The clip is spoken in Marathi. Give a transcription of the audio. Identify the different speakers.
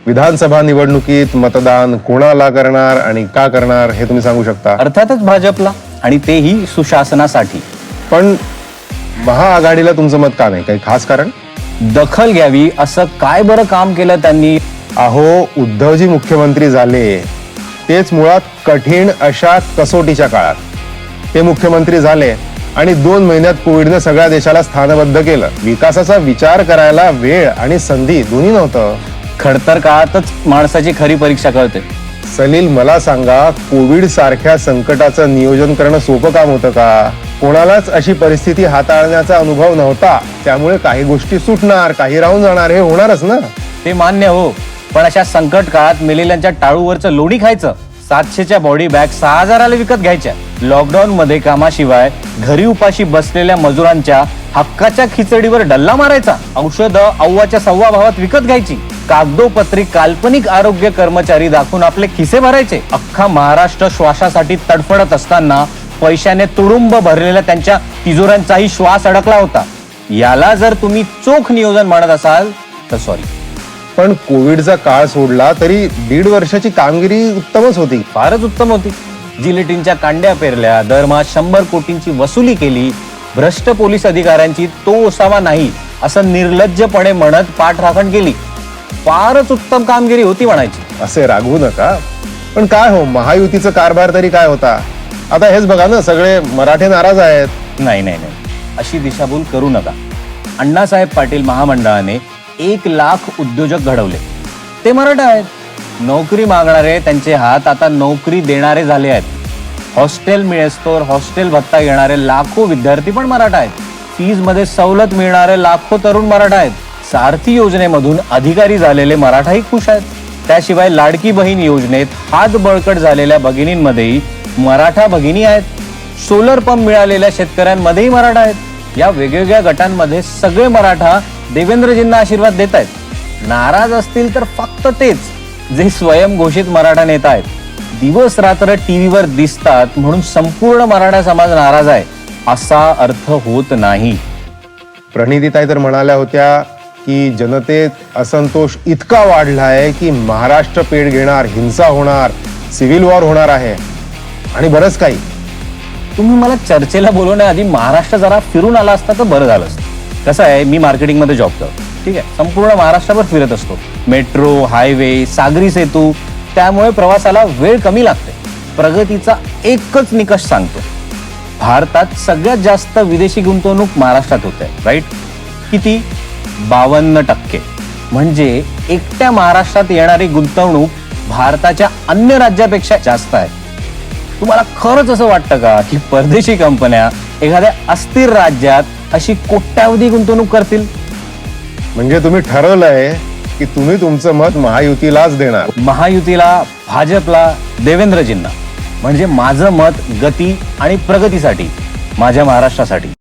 Speaker 1: विधानसभा निवडणुकीत मतदान कोणाला करणार आणि का करणार हे तुम्ही सांगू शकता?
Speaker 2: अर्थातच भाजपला, आणि तेही सुशासनासाठी.
Speaker 1: पण महाआघाडीला तुमचं मत का नाही? काही खास कारण?
Speaker 2: दखल घ्यावी असं काय बरं काम केलं त्यांनी?
Speaker 1: अहो, उद्धवजी मुख्यमंत्री झाले तेच मुळात कठीण अशा कसोटीच्या काळात. ते मुख्यमंत्री झाले आणि 2 महिन्यात कोविडने सगळ्या देशाला स्थानबद्ध केलं. विकासाचा विचार करायला वेळ आणि संधी दोन्ही नव्हतं.
Speaker 2: खडतर काळातच माणसाची खरी परीक्षा कळते.
Speaker 1: सलील, मला सांगा, कोविड सारख्या संकटाचं नियोजन करणं सोपं काम होतं का? कोणालाच अशी परिस्थिती हाताळण्याचा अनुभव नव्हता. त्यामुळे काही गोष्टी सुटणार, काही राहून जाणार, हे होणारच ना.
Speaker 2: ते मान्य हो, पण अशा संकट काळात मेलेल्यांच्या टाळूवरचं लोणी खायचं, 700च्या बॉडी बॅग 6000ला विकत घ्यायच्या, लॉकडाऊन मध्ये कामाशिवाय घरी उपाशी बसलेल्या मजुरांच्या हक्काच्या खिचडीवर डल्ला मारायचा, औषधं अव्वाच्या सव्वा भावात विकत घ्यायची, कागदोपत्री काल्पनिक आरोग्य कर्मचारी दाखवून आपले खिसे भरायचे. अख्खा महाराष्ट्र श्वासासाठी तडफडत असताना पैशाने तुडुंब भरलेल्या त्यांच्या तिजोऱ्यांचाही श्वास अडकला होता. याला जर तुम्ही चोख नियोजन म्हणत असाल तर सॉरी.
Speaker 1: पण कोविडचा काळ सोडला तरी 1.5 वर्षाची कामगिरी उत्तमच होती.
Speaker 2: फारच उत्तम होती. जिलेटिनच्या कांड्या पेरल्या, दरमहा 100 कोटींची वसुली केली, भ्रष्ट पोलीस अधिकाऱ्यांची तो ओसावा नाही असं निर्लज्जपणे म्हणत पाठराखण केली. फारच उत्तम कामगिरी होती म्हणायची.
Speaker 1: असे रागवू नका. पण काय हो, महायुतीचा कारभार तरी काय होता? आता हेच बघा ना, सगळे मराठे नाराज आहेत.
Speaker 2: नाही नाही नाही, अशी दिशाभूल करू नका. अण्णासाहेब पाटील महामंडळाने 1 लाख उद्योजक घडवले. ते मराठा आहेत. नोकरी मागणारे त्यांचे हात आता नोकरी देणारे झाले आहेत. हॉस्टेल मिळेस्तोवर हॉस्टेल भत्ता घेणारे लाखो विद्यार्थी पण मराठा आहेत. फीज मध्ये सवलत मिळणारे लाखो तरुण मराठा आहेत. सारथी योजनेमधून अधिकारी झालेले मराठाही खुश आहेत. त्याशिवाय लाडकी बहीण योजनेत हात बळकट झालेल्या भगिनींमध्येही मराठा भगिनी आहेत. सोलर पंप मिळालेल्या शेतकऱ्यांमध्येही मराठा आहेत. या वेगवेगळ्या गटांमध्ये सगळे मराठा देवेंद्रजींना आशीर्वाद देत आहेत. नाराज असतील तर फक्त तेच जे स्वयंघोषित मराठा नेता आहेत. दिवस रात्र टीव्हीवर दिसतात म्हणून संपूर्ण मराठा समाज नाराज आहे असा अर्थ होत नाही.
Speaker 1: प्रणितीताई तर म्हणाल्या होत्या की जनतेत असंतोष इतका वाढलाय की महाराष्ट्र पेट घेणार, हिंसा होणार, सिव्हिल वॉर होणार आहे आणि बरंच काही.
Speaker 2: तुम्ही मला चर्चेला बोलवण्याआधी महाराष्ट्र जरा फिरून आला असता तर बरं झालं असतं. कसं आहे, मी मार्केटिंग मध्ये जॉब करतो, ठीक आहे. संपूर्ण महाराष्ट्रावर फिरत असतो. मेट्रो, हायवे, सागरी सेतू, त्यामुळे प्रवासाला वेळ कमी लागते. प्रगतीचा एकच निकष सांगतो, भारतात सगळ्यात जास्त विदेशी गुंतवणूक महाराष्ट्रात होते, राईट? किती? 52%. म्हणजे एकट्या महाराष्ट्रात येणारी गुंतवणूक भारताच्या अन्य राज्यापेक्षा जास्त आहे. तुम्हाला खरंच असं वाटतं का की परदेशी कंपन्या एखाद्या अस्थिर राज्यात अशी कोट्यावधी गुंतवणूक करतील?
Speaker 1: म्हणजे तुम्ही ठरवलंय की तुम्ही तुमचं मत महायुतीलाच देणार?
Speaker 2: महायुतीला, भाजपला, देवेंद्रजींना. म्हणजे माझं मत गती आणि प्रगतीसाठी, माझ्या महाराष्ट्रासाठी.